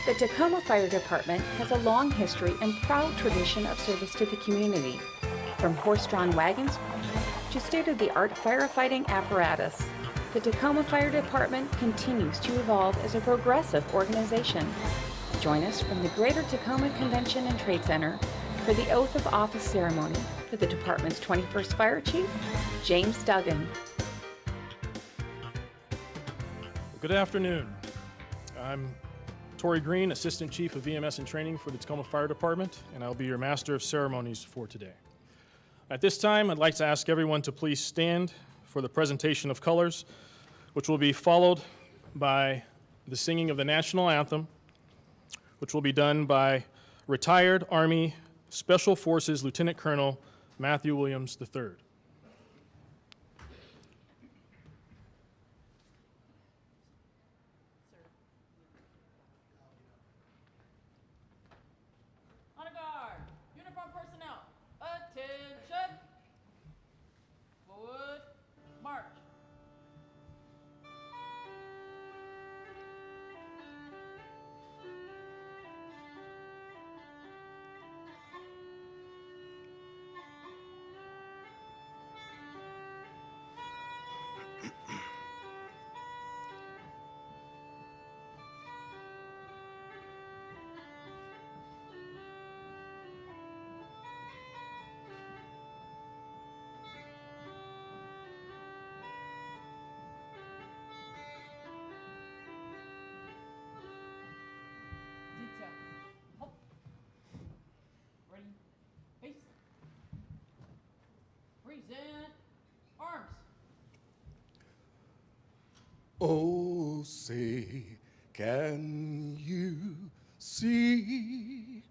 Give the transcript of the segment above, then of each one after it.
The Tacoma Fire Department has a long history and proud tradition of service to the community, from horse-drawn wagons to state-of-the-art firefighting apparatus. The Tacoma Fire Department continues to evolve as a progressive organization. Join us from the Greater Tacoma Convention and Trade Center for the Oath of Office ceremony for the department's 21st Fire Chief, James Duggan. Good afternoon. I'm Torrey Green, Assistant Chief of EMS and Training for the Tacoma Fire Department, and I'll be your Master of Ceremonies for today. At this time, I'd like to ask everyone to please stand for the presentation of colors, which will be followed by the singing of the National Anthem, which will be done by retired Army Special Forces Lieutenant Colonel Matthew Williams III. Present arms. Oh, say, can you see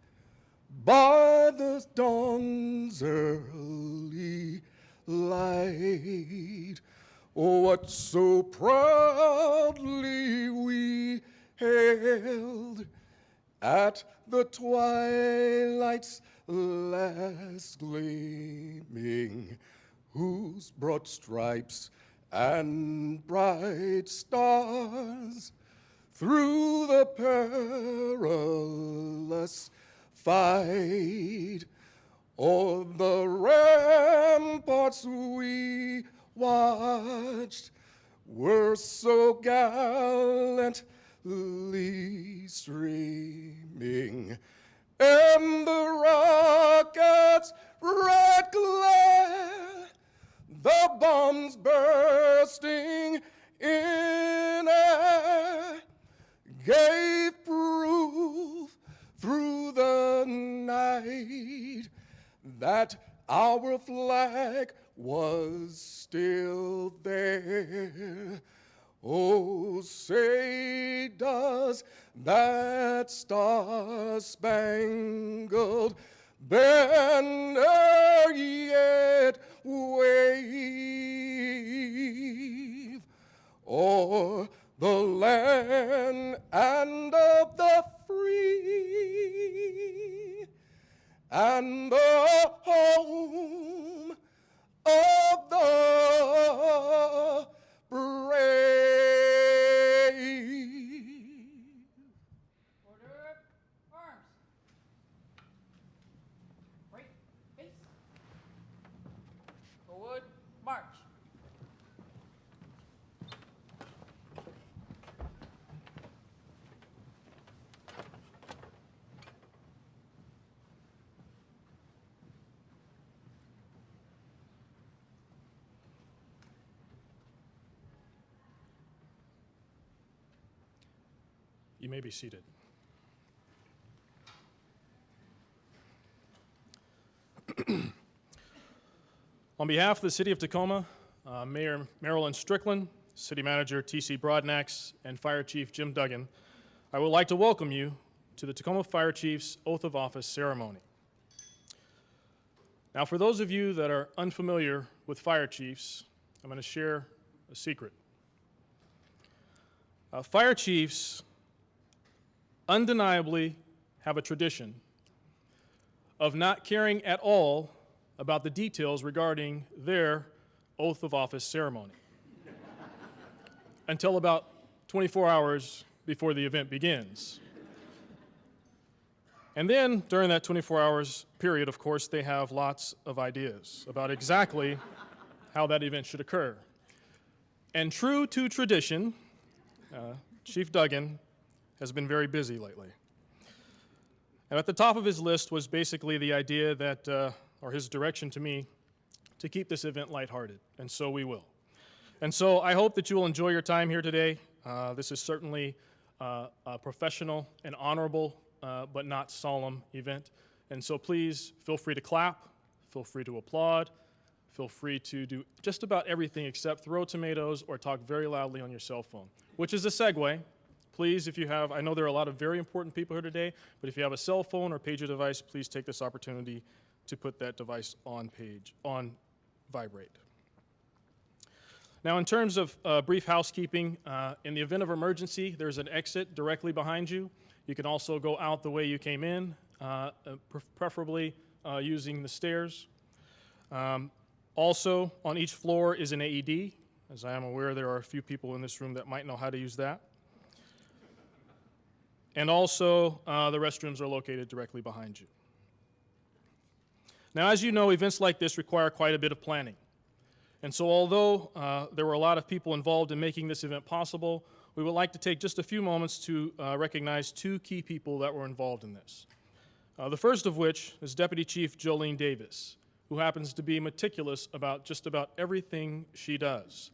by the dawn's early light what so proudly we hailed at the twilight's last gleaming, whose broad stripes and bright stars through the perilous fight o'er the ramparts we watched were so gallantly streaming, and the rockets' red glare, the bombs bursting in air, gave proof through the night that our flag was still there. Oh, say does that star-spangled banner yet wave o'er the land and of the free and the home of the brave. Order, arms. Break, face. Forward, march. You may be seated. On behalf of the City of Tacoma, Mayor Marilyn Strickland, City Manager T.C. Broadnax, and Fire Chief Jim Duggan, I would like to welcome you to the Tacoma Fire Chief's Oath of Office ceremony. Now, for those of you that are unfamiliar with fire chiefs, I'm going to share a secret. Fire chiefs undeniably have a tradition of not caring at all about the details regarding their oath of office ceremony until about 24 hours before the event begins. And then, during that 24 hours period, of course, they have lots of ideas about exactly how that event should occur. And true to tradition, Chief Duggan has been very busy lately. And at the top of his list was basically the idea that, or his direction to me, to keep this event lighthearted, and so we will. And so I hope that you will enjoy your time here today. This is certainly a professional and honorable, but not solemn event. And so please feel free to clap, feel free to applaud, feel free to do just about everything except throw tomatoes or talk very loudly on your cell phone, which is a segue. Please, if you have, I know there are a lot of very important people here today, but if you have a cell phone or pager device, please take this opportunity to put that device on vibrate. Now, in terms of brief housekeeping, in the event of emergency, there's an exit directly behind you. You can also go out the way you came in, preferably using the stairs. Also, on each floor is an AED. As I am aware, there are a few people in this room that might know how to use that. And also, the restrooms are located directly behind you. Now, as you know, events like this require quite a bit of planning. And so although there were a lot of people involved in making this event possible, we would like to take just a few moments to recognize two key people that were involved in this. The first of which is Deputy Chief Jolene Davis, who happens to be meticulous about just about everything she does,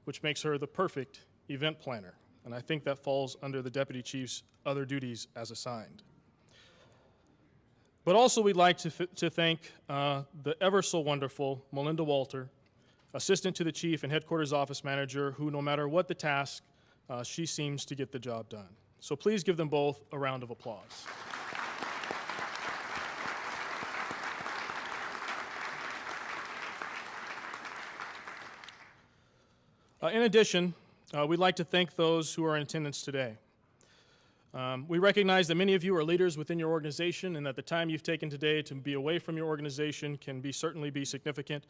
which makes her the perfect event planner. And I think that falls under the Deputy Chief's other duties as assigned. But also we'd like to thank the ever so wonderful Melinda Walter, Assistant to the Chief and Headquarters Office Manager, who no matter what the task, she seems to get the job done. So please give them both a round of applause. In addition, we'd like to thank those who are in attendance today. We recognize that many of you are leaders within your organization and that the time you've taken today to be away from your organization can certainly be significant.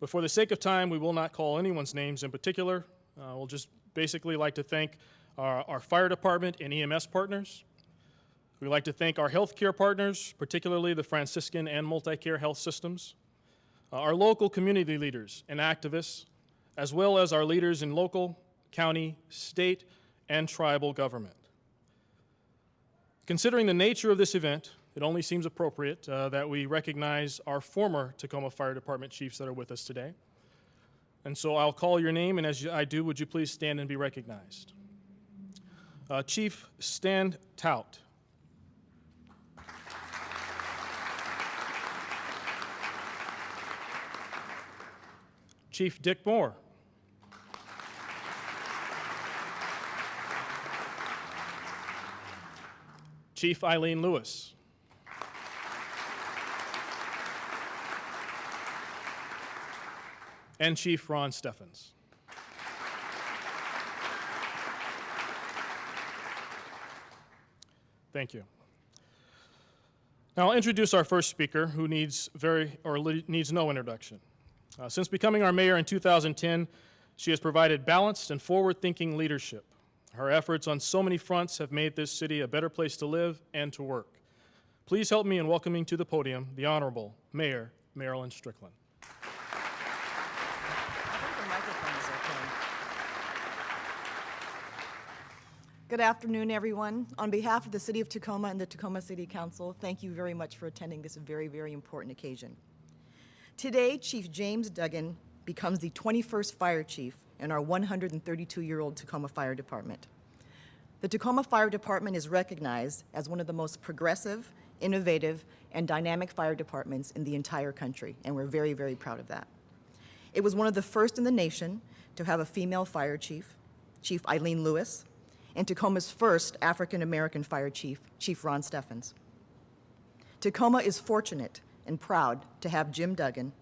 But for the sake of time, we will not call anyone's names in particular. We'll just basically like to thank our fire department and EMS partners. We'd like to thank our healthcare partners, particularly the Franciscan and Multicare Health Systems, our local community leaders and activists, as well as our leaders in local, county, state, and tribal government. Considering the nature of this event, it only seems appropriate that we recognize our former Tacoma Fire Department chiefs that are with us today. And so I'll call your name, and as I do, would you please stand and be recognized? Chief Stan Tout. Chief Dick Moore. Chief Eileen Lewis. And Chief Ron Steffens. Thank you. Now I'll introduce our first speaker, who needs no introduction. Since becoming our mayor in 2010, she has provided balanced and forward-thinking leadership. Her efforts on so many fronts have made this city a better place to live and to work. Please help me in welcoming to the podium the Honorable Mayor Marilyn Strickland. Good afternoon, everyone. On behalf of the City of Tacoma and the Tacoma City Council, thank you very much for attending this very, very important occasion. Today, Chief James Duggan becomes the 21st Fire Chief in our 132-year-old Tacoma Fire Department. The Tacoma Fire Department is recognized as one of the most progressive, innovative, and dynamic fire departments in the entire country, and we're very, very proud of that. It was one of the first in the nation to have a female fire chief, Chief Eileen Lewis, and Tacoma's first African-American fire chief, Chief Ron Steffens. Tacoma is fortunate and proud to have Jim Duggan,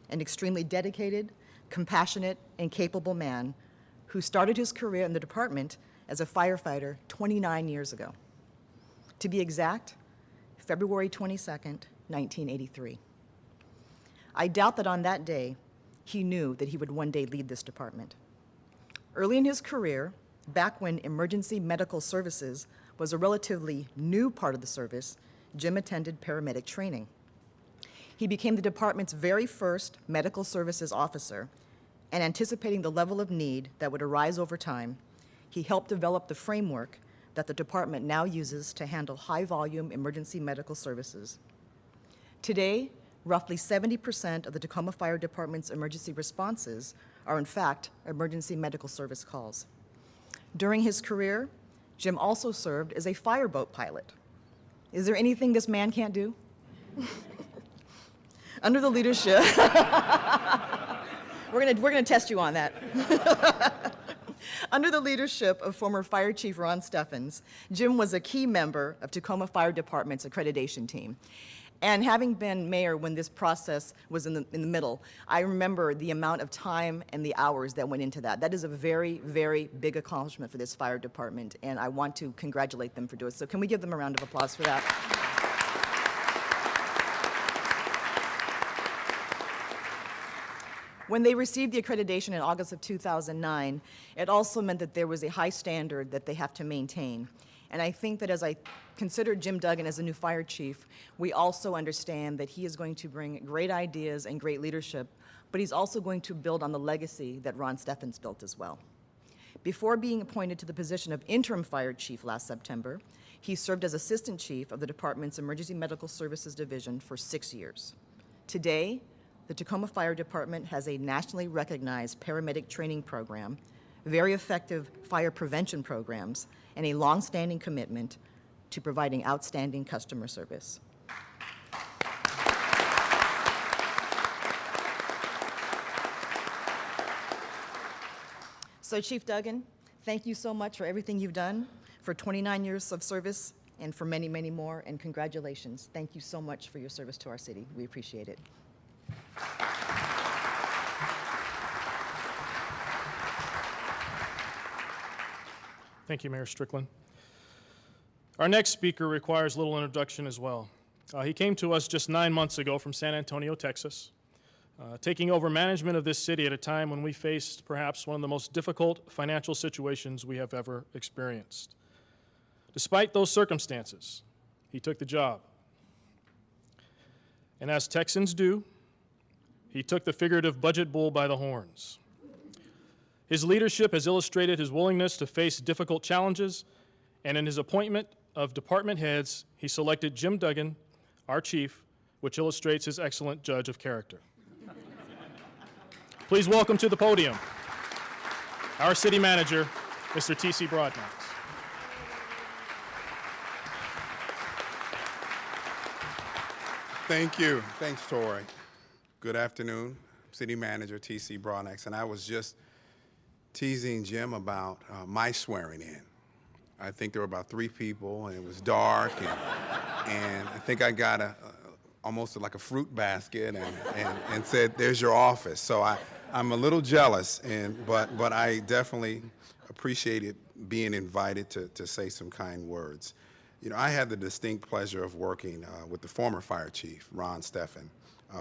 an extremely dedicated, compassionate, and capable man who started his career in the department as a firefighter 29 years ago. To be exact, February 22nd, 1983. I doubt that on that day, he knew that he would one day lead this department. Early in his career, back when emergency medical services was a relatively new part of the service, Jim attended paramedic training. He became the department's very first medical services officer, and anticipating the level of need that would arise over time, he helped develop the framework that the department now uses to handle high-volume emergency medical services. Today, roughly 70% of the Tacoma Fire Department's emergency responses are, in fact, emergency medical service calls. During his career, Jim also served as a fireboat pilot. Is there anything this man can't do? Under the leadership, we're gonna test you on that. Under the leadership of former Fire Chief Ron Steffens, Jim was a key member of Tacoma Fire Department's accreditation team. And having been mayor when this process was in the middle, I remember the amount of time and the hours that went into that. That is a very, very big accomplishment for this fire department, and I want to congratulate them for doing it. So can we give them a round of applause for that? When they received the accreditation in August of 2009, it also meant that there was a high standard that they have to maintain. And I think that as I consider Jim Duggan as a new fire chief, we also understand that he is going to bring great ideas and great leadership, but he's also going to build on the legacy that Ron Steffens built as well. Before being appointed to the position of interim fire chief last September, he served as assistant chief of the department's Emergency Medical Services Division for 6 years. Today, the Tacoma Fire Department has a nationally recognized paramedic training program, very effective fire prevention programs, and a long-standing commitment to providing outstanding customer service. So Chief Duggan, thank you so much for everything you've done, for 29 years of service, and for many, many more, and congratulations. Thank you so much for your service to our city. We appreciate it. Thank you, Mayor Strickland. Our next speaker requires little introduction as well. He came to us just 9 months ago from San Antonio, Texas, taking over management of this city at a time when we faced perhaps one of the most difficult financial situations we have ever experienced. Despite those circumstances, he took the job. And as Texans do, he took the figurative budget bull by the horns. His leadership has illustrated his willingness to face difficult challenges, and in his appointment of department heads, he selected Jim Duggan, our chief, which illustrates his excellent judge of character. Please welcome to the podium our city manager, Mr. T.C. Broadnax. Thank you. Thanks, Tori. Good afternoon. City Manager T.C. Broadnax, and I was just teasing Jim about my swearing in. I think there were about 3 people, and it was dark, and I think I got almost like a fruit basket and said, "There's your office." So I'm a little jealous, but I definitely appreciated being invited to say some kind words. You know, I had the distinct pleasure of working with the former fire chief, Ron Steffens,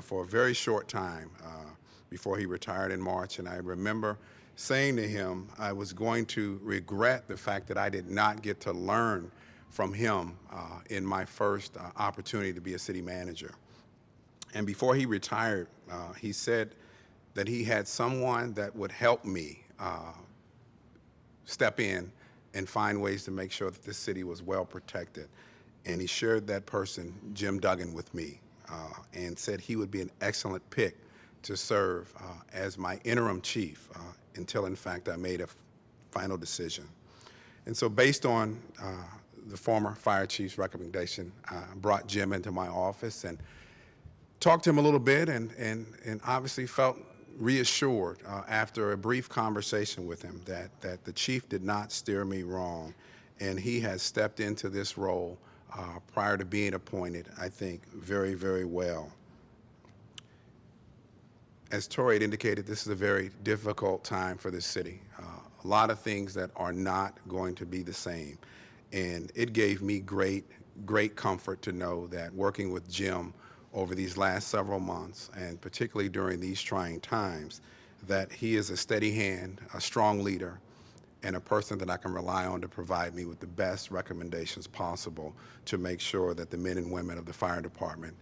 for a very short time before he retired in March, and I remember saying to him I was going to regret the fact that I did not get to learn from him in my first opportunity to be a city manager. And before he retired, he said that he had someone that would help me step in and find ways to make sure that this city was well protected. And he shared that person, Jim Duggan, with me and said he would be an excellent pick to serve as my interim chief until, in fact, I made a final decision. And so based on the former fire chief's recommendation, I brought Jim into my office and talked to him a little bit and obviously felt reassured after a brief conversation with him that the chief did not steer me wrong, and he has stepped into this role prior to being appointed, I think, very, very well. As Tori had indicated, this is a very difficult time for this city. A lot of things that are not going to be the same. And it gave me great, great comfort to know that working with Jim over these last several months, and particularly during these trying times, that he is a steady hand, a strong leader, and a person that I can rely on to provide me with the best recommendations possible to make sure that the men and women of the fire department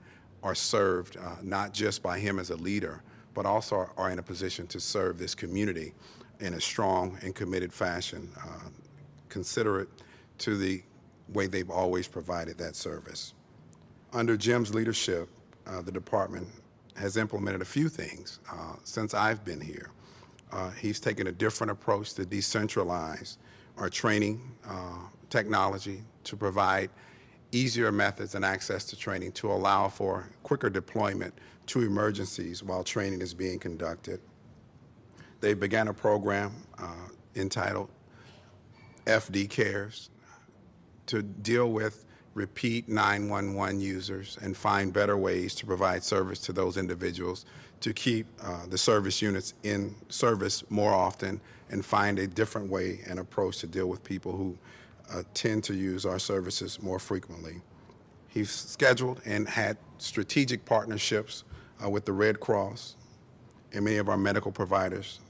are served not just by him as a leader, but also are in a position to serve this community in a strong and committed fashion, considerate to the way they've always provided that service. Under Jim's leadership, the department has implemented a few things since I've been here. He's taken a different approach to decentralize our training technology to provide easier methods and access to training to allow for quicker deployment to emergencies while training is being conducted. They began a program entitled FD Cares to deal with repeat 911 users and find better ways to provide service to those individuals to keep the service units in service more often and find a different way and approach to deal with people who tend to use our services more frequently. He's scheduled and had strategic partnerships with the Red Cross and many of our medical providers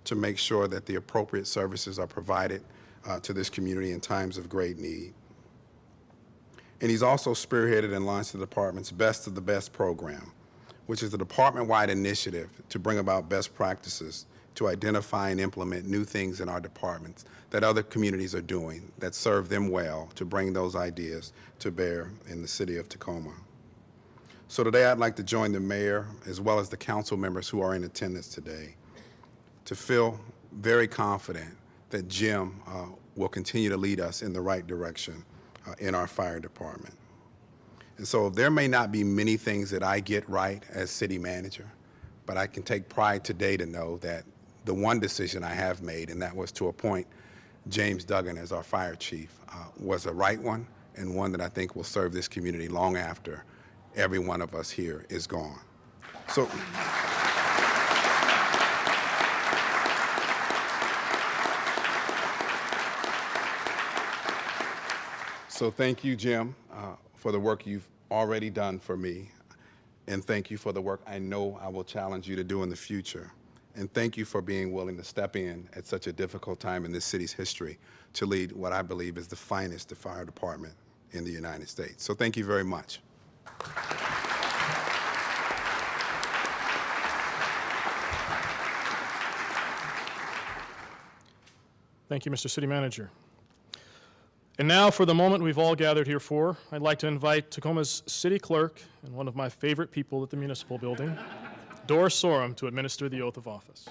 to make sure that the appropriate services are provided to this community in times of great need. And he's also spearheaded and launched the department's Best of the Best program, which is a department-wide initiative to bring about best practices to identify and implement new things in our departments that other communities are doing that serve them well, to bring those ideas to bear in the city of Tacoma. So today I'd like to join the mayor as well as the council members who are in attendance today to feel very confident that Jim will continue to lead us in the right direction in our fire department. And so there may not be many things that I get right as city manager, but I can take pride today to know that the one decision I have made, and that was to appoint James Duggan as our fire chief, was a right one, and one that I think will serve this community long after every one of us here is gone. So. So thank you, Jim, for the work you've already done for me, and thank you for the work I know I will challenge you to do in the future. And thank you for being willing to step in at such a difficult time in this city's history to lead what I believe is the finest fire department in the United States. So thank you very much. Thank you, Mr. City Manager. And now, for the moment we've all gathered here for, I'd like to invite Tacoma's city clerk and one of my favorite people at the municipal building, Doris Sorum, to administer the oath of office.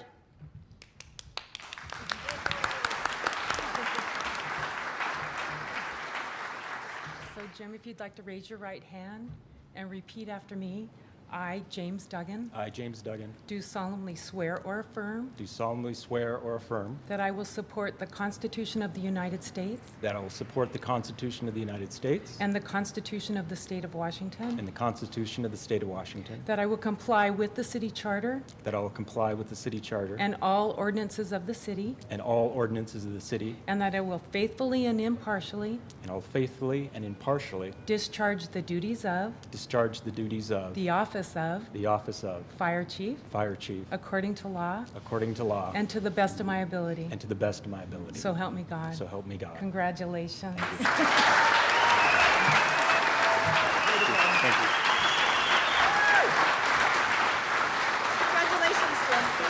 So, Jim, if you'd like to raise your right hand and repeat after me. I, James Duggan, I, James Duggan, do solemnly swear or affirm do solemnly swear or affirm that I will support the Constitution of the United States that I will support the Constitution of the United States and the Constitution of the State of Washington, and the Constitution of the State of Washington, that I will comply with the city charter that I will comply with the city charter and all ordinances of the city, and all ordinances of the city, and that I will faithfully and impartially and I will faithfully and impartially discharge the duties of discharge the duties of the office of Fire Chief Fire Chief according to law according to law and to the best of my ability. and to the best of my ability. So help me God. So help me God. Congratulations. Thank you. Congratulations, Jim.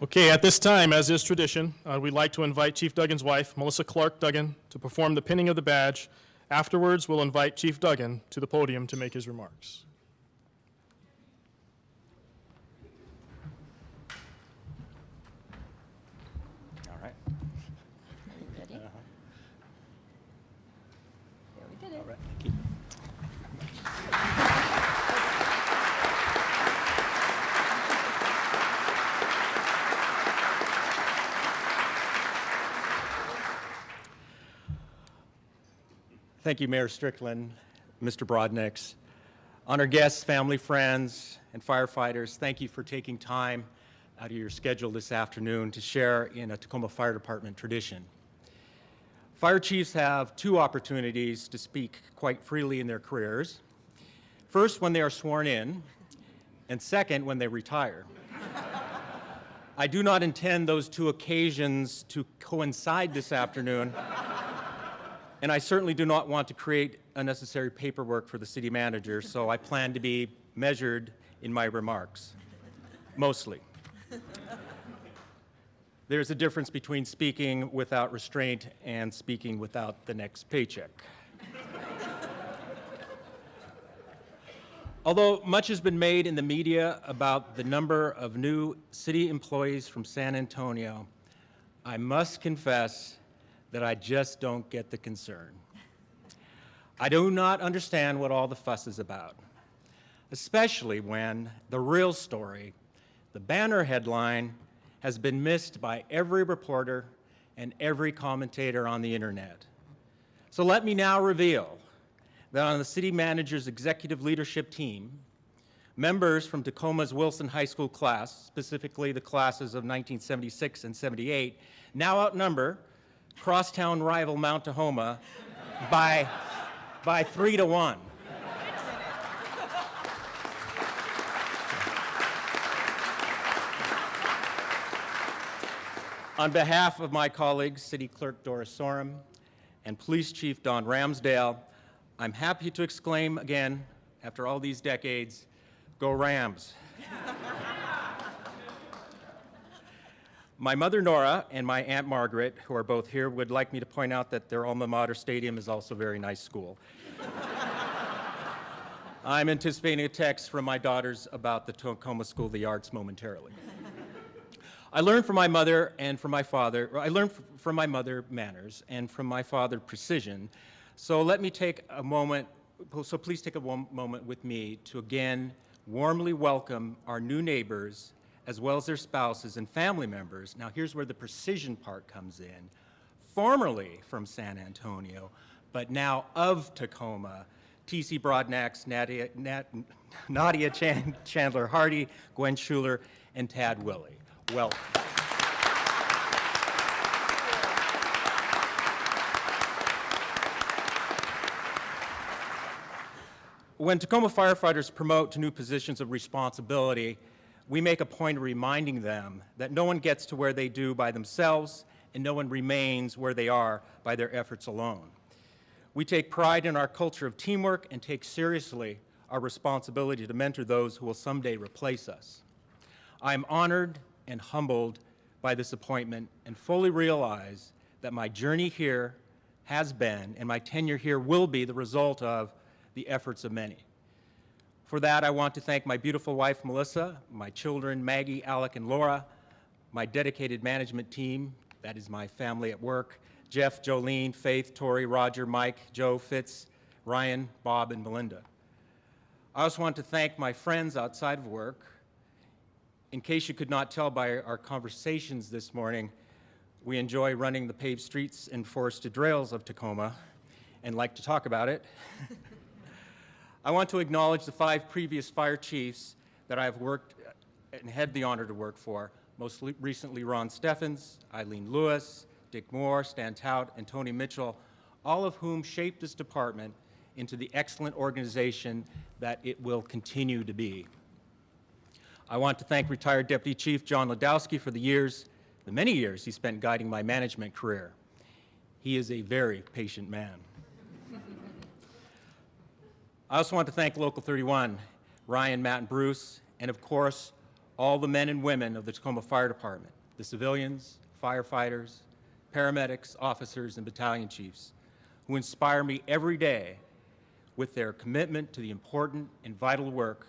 Okay, at this time, as is tradition, we'd like to invite Chief Duggan's wife, Melissa Clark Duggan, to perform the pinning of the badge. Afterwards, we'll invite Chief Duggan to the podium to make his remarks. All right. Ready? There we did it. All right. Thank you. Thank you, Mayor Strickland, Mr. Brodnix. Honored guests, family, friends, and firefighters, thank you for taking time out of your schedule this afternoon to share in a Tacoma Fire Department tradition. Fire chiefs have two opportunities to speak quite freely in their careers. First, when they are sworn in, and second, when they retire. I do not intend those two occasions to coincide this afternoon, and I certainly do not want to create unnecessary paperwork for the city manager, so I plan to be measured in my remarks, mostly. There's a difference between speaking without restraint and speaking without the next paycheck. Although much has been made in the media about the number of new city employees from San Antonio, I must confess that I just don't get the concern. I do not understand what all the fuss is about, especially when the real story, the banner headline, has been missed by every reporter and every commentator on the internet. So let me now reveal that on the city manager's executive leadership team, members from Tacoma's Wilson High School class, specifically the classes of 1976 and 78, now outnumber crosstown rival Mount Tahoma by 3-1. On behalf of my colleagues, City Clerk Doris Sorum and Police Chief Don Ramsdale, I'm happy to exclaim again, after all these decades, go Rams. My mother Nora and my Aunt Margaret, who are both here, would like me to point out that their alma mater stadium is also a very nice school. I'm anticipating a text from my daughters about the Tacoma School of the Arts momentarily. I learned from my mother and from my father, I learned from my mother manners and from my father precision. So let me take a moment, so please take a moment with me to again warmly welcome our new neighbors as well as their spouses and family members. Now here's where the precision part comes in. Formerly from San Antonio, but now of Tacoma, T.C. Broadnax, Nadia Chandler Hardy, Gwen Schuler, and Tad Willie. Welcome. When Tacoma firefighters promote to new positions of responsibility, we make a point of reminding them that no one gets to where they do by themselves, and no one remains where they are by their efforts alone. We take pride in our culture of teamwork and take seriously our responsibility to mentor those who will someday replace us. I am honored and humbled by this appointment and fully realize that my journey here has been, and my tenure here will be, the result of the efforts of many. For that, I want to thank my beautiful wife, Melissa, my children, Maggie, Alec, and Laura, my dedicated management team, that is my family at work, Jeff, Jolene, Faith, Tori, Roger, Mike, Joe, Fitz, Ryan, Bob, and Melinda. I also want to thank my friends outside of work. In case you could not tell by our conversations this morning, we enjoy running the paved streets and forested trails of Tacoma and like to talk about it. I want to acknowledge the 5 previous fire chiefs that I've worked and had the honor to work for, most recently Ron Steffens, Eileen Lewis, Dick Moore, Stan Tout, and Tony Mitchell, all of whom shaped this department into the excellent organization that it will continue to be. I want to thank retired Deputy Chief John Ladowski for the many years he spent guiding my management career. He is a very patient man. I also want to thank Local 31, Ryan, Matt, and Bruce, and of course, all the men and women of the Tacoma Fire Department, the civilians, firefighters, paramedics, officers, and battalion chiefs, who inspire me every day with their commitment to the important and vital work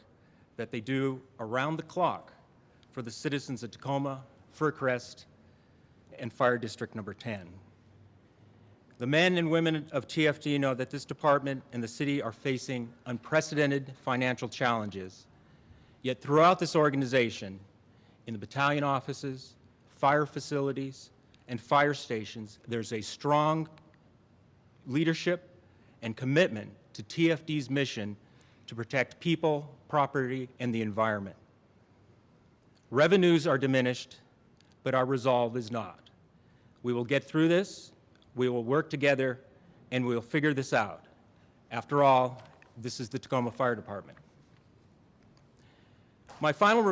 that they do around the clock for the citizens of Tacoma, Fircrest, and Fire District Number 10. The men and women of TFD know that this department and the city are facing unprecedented financial challenges. Yet throughout this organization, in the battalion offices, fire facilities, and fire stations, there's a strong leadership and commitment to TFD's mission to protect people, property, and the environment. Revenues are diminished, but our resolve is not. We will get through this, we will work together, and we will figure this out. After all, this is the Tacoma Fire Department. My final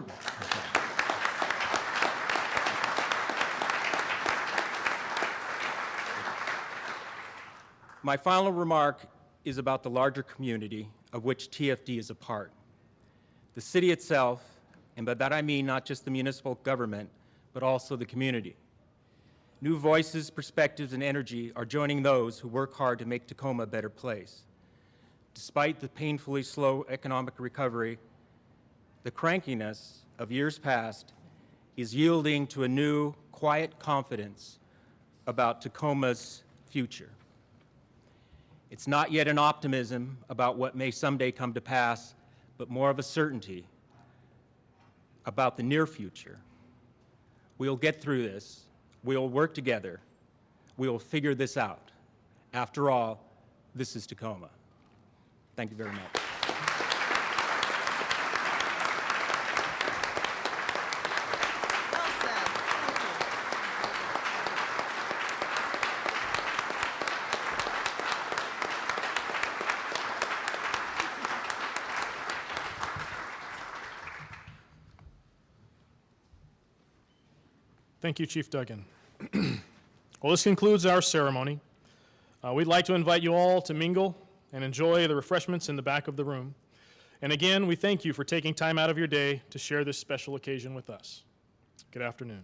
remark is about the larger community of which TFD is a part. The city itself, and by that I mean not just the municipal government, but also the community. New voices, perspectives, and energy are joining those who work hard to make Tacoma a better place. Despite the painfully slow economic recovery, the crankiness of years past is yielding to a new, quiet confidence about Tacoma's future. It's not yet an optimism about what may someday come to pass, but more of a certainty about the near future. We'll get through this. We'll work together. We'll figure this out. After all, this is Tacoma. Thank you very much. Well said. Thank you. Thank you, Chief Duggan. Well, this concludes our ceremony. We'd like to invite you all to mingle and enjoy the refreshments in the back of the room. And again, we thank you for taking time out of your day to share this special occasion with us. Good afternoon.